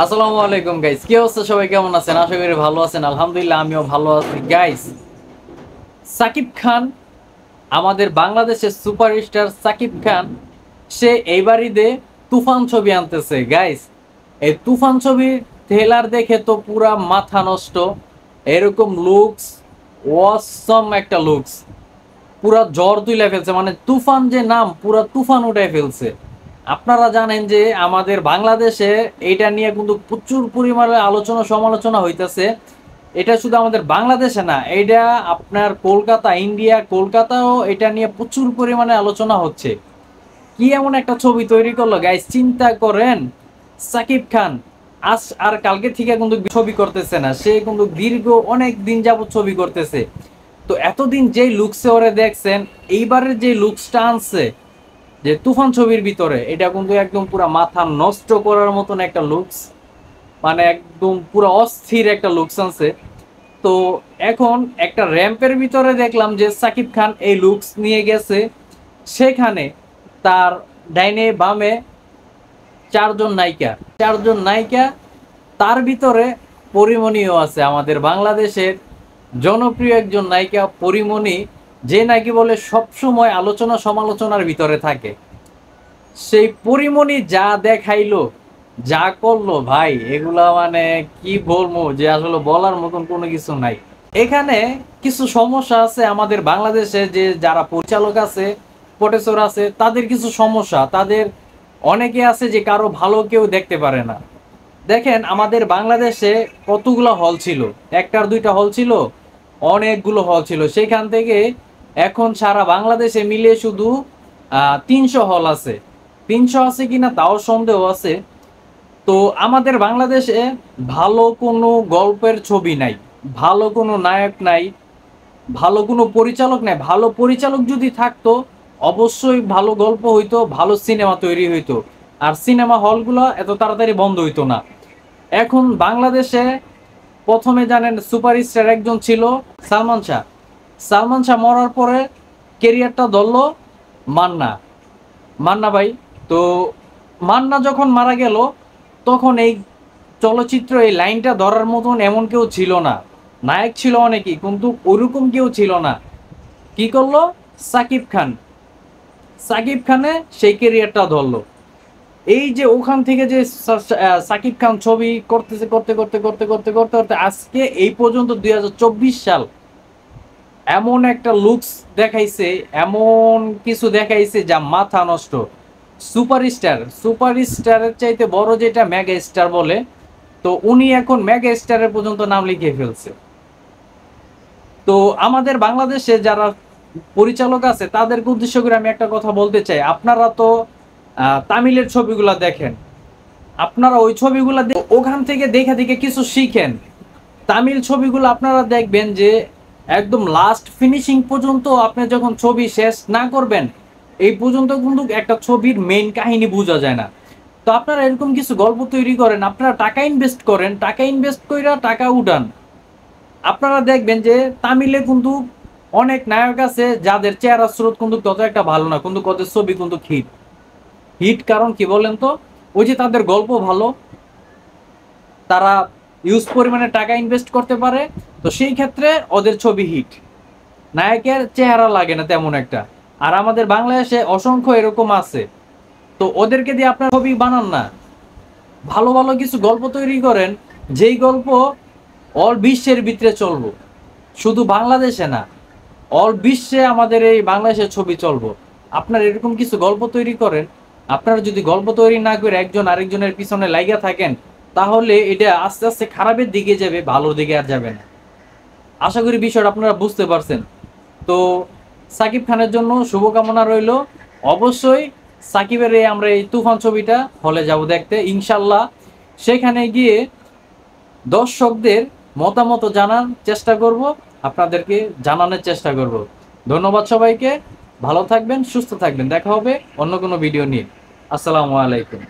আসসালামু আলাইকুম গাইস, কি অবস্থা? সবাই কেমন আছেন? আশা করি ভালো আছেন। আলহামদুলিল্লাহ, আমিও ভালো আছি। গাইস, সাকিব খান, আমাদের বাংলাদেশের সুপারস্টার সাকিব খান, সে এইবার ঈদে তুফান ছবি আনতেছে। গাইস, এই তুফান ছবির ট্রেলার দেখে তো পুরা মাথা নষ্ট। এরকম লুকস, অসম একটা লুকস, পুরা জ্বর তুলে ফেলছে। মানে তুফান যে নাম, পুরা তুফান উঠে ফেলছে। আপনারা জানেন যে আমাদের বাংলাদেশে এটা নিয়ে কিন্তু প্রচুর পরিমাণে আলোচনা সমালোচনা হইতেছে। এটা শুধু আমাদের বাংলাদেশে না, এটা আপনার কলকাতা, ইন্ডিয়া, কলকাতাও এটা নিয়ে প্রচুর পরিমাণে আলোচনা হচ্ছে। কি এমন একটা ছবি তৈরি করলো গাইস, চিন্তা করেন। সাকিব খান আজ আর কালকে থেকে কিন্তু ছবি করতেছে না, সে কিন্তু দীর্ঘ অনেক দিন যাবত ছবি করতেছে। তো এতদিন যেই লুকসে ওরে দেখছেন, এইবারের যে লুকসটা আনছে যে তুফান ছবির ভিতরে, এটা কিন্তু একদম পুরো মাথা নষ্ট করার মতন একটা লুকস। মানে একদম পুরো অস্থির একটা লুকস আনছে। তো এখন একটা র্যাম্পের ভিতরে দেখলাম যে সাকিব খান এই লুকস নিয়ে গেছে, সেখানে তার ডাইনে বামে চারজন নায়িকা, তার ভিতরে পরিমণিও আছে, আমাদের বাংলাদেশের জনপ্রিয় একজন নায়িকা পরিমণি, যে নাকি বলে সবসময় আলোচনা সমালোচনার ভিতরে থাকে। সেই পরিমণি যা দেখাইলো, যা করলো ভাই, এগুলা মানে কি বলবো, যে আসলে বলার মতন কোনো কিছু নাই। এখানে কিছু সমস্যা আছে আমাদের বাংলাদেশে, যে যারা পরিচালক আছে, প্রোডিউসার আছে, তাদের কিছু সমস্যা। তাদের অনেকে আছে যে কারো ভালো কেউ দেখতে পারে না। দেখেন আমাদের বাংলাদেশে কতগুলো হল ছিল, একটার দুইটা হল ছিল, অনেকগুলো হল ছিল। সেখান থেকে এখন সারা বাংলাদেশে মিলে শুধু 300 হল আছে। 300 আছে কিনা তাও সন্দেহ আছে। তো আমাদের বাংলাদেশে ভালো কোনো গল্পের ছবি নাই, ভালো কোনো নায়ক নাই, ভালো কোনো পরিচালক নাই। ভালো পরিচালক যদি থাকতো, অবশ্যই ভালো গল্প হইতো, ভালো সিনেমা তৈরি হইতো, আর সিনেমা হলগুলো এত তাড়াতাড়ি বন্ধ হইতো না। এখন বাংলাদেশে প্রথমে জানেন সুপারস্টার একজন ছিল সালমান শাহ। সালমান শাহ মরার পরে কেরিয়ারটা ধরলো মান্না, মান্না ভাই। তো মান্না যখন মারা গেল, তখন এই চলচ্চিত্র এই লাইনটা ধরার মতন এমন কেউ ছিল না। নায়ক ছিল অনেকেই, কিন্তু ওরকম কেউ ছিল না। কি করলো সাকিব খান? সাকিব খানে সেই কেরিয়ারটা ধরলো। এই যে ওখান থেকে যে সাকিব খান ছবি করতেছে, করতে করতে করতে করতে করতে করতে আজকে এই পর্যন্ত 2024 সাল, এমন একটা লুকস দেখাইছে, এমন কিছু দেখাইছে যা মাথা নষ্ট। সুপারস্টারের চাইতে বড় যেটা মেগা স্টার বলে, তো উনি এখন মেগা স্টারের পর্যন্ত নাম লিখিয়ে ফেলছে। তো আমাদের বাংলাদেশে যারা পরিচালক আছে, তাদেরকে উদ্দেশ্য করে আমি একটা কথা বলতে চাই। আপনারা তো তামিলের ছবিগুলা দেখেন, আপনারা ওই ছবিগুলা ওখান থেকে দেখে দেখে কিছু শিখেন। তামিল ছবিগুলো আপনারা দেখবেন যে একদম লাস্ট ফিনিশিং পর্যন্ত আপনি যখন ছবি শেষ না করবেন, এই পর্যন্ত কিন্তু একটা ছবির মেইন কাহিনী বোঝা যায় না। তো আপনারা এরকম কিছু গল্প তৈরি করেন, আপনারা টাকা ইনভেস্ট করেন, টাকা ইনভেস্ট কইরা টাকা উঠান। আপনারা দেখবেন যে তামিলে কিন্তু অনেক নায়ক আছে যাদের চেহারা স্রোত কিন্তু তত একটা ভালো না, কিন্তু কত ছবি কিন্তু হিট। হিট কারণ কি বলেন তো? ওই যে তাদের গল্প ভালো, তারা ইউজ পরিমাণে টাকা ইনভেস্ট করতে পারে, তো সেই ক্ষেত্রে ওদের ছবি হিট। নায়কের চেহারা লাগে না তেমন একটা। আর আমাদের বাংলাদেশে অসংখ্য এরকম আছে। তো ওদেরকে দিয়ে আপনার ছবি বানান না, ভালো ভালো কিছু গল্প তৈরি করেন, যেই গল্প অল বিশ্বের ভিতরে চলবো, শুধু বাংলাদেশে না, অল বিশ্বে আমাদের এই বাংলাদেশের ছবি চলবো। আপনার এরকম কিছু গল্প তৈরি করেন। আপনারা যদি গল্প তৈরি না করে একজন আরেকজনের পিছনে লাইগা থাকেন, তাহলে এটা আস্তে আস্তে খারাপের দিকে যাবে, ভালোর দিকে আর যাবে না। আশা করি বিষয়টা আপনারা বুঝতে পারছেন। তো সাকিব খানের জন্য শুভকামনা রইল। অবশ্যই সাকিবের আমরা এই তুফান ছবিটা হলে যাব দেখতে ইনশাল্লাহ। সেখানে গিয়ে দর্শকদের মতামত জানার চেষ্টা করব, আপনাদেরকে জানানোর চেষ্টা করব। ধন্যবাদ সবাইকে। ভালো থাকবেন, সুস্থ থাকবেন। দেখা হবে অন্য কোনো ভিডিও নিয়ে। আসসালামু আলাইকুম।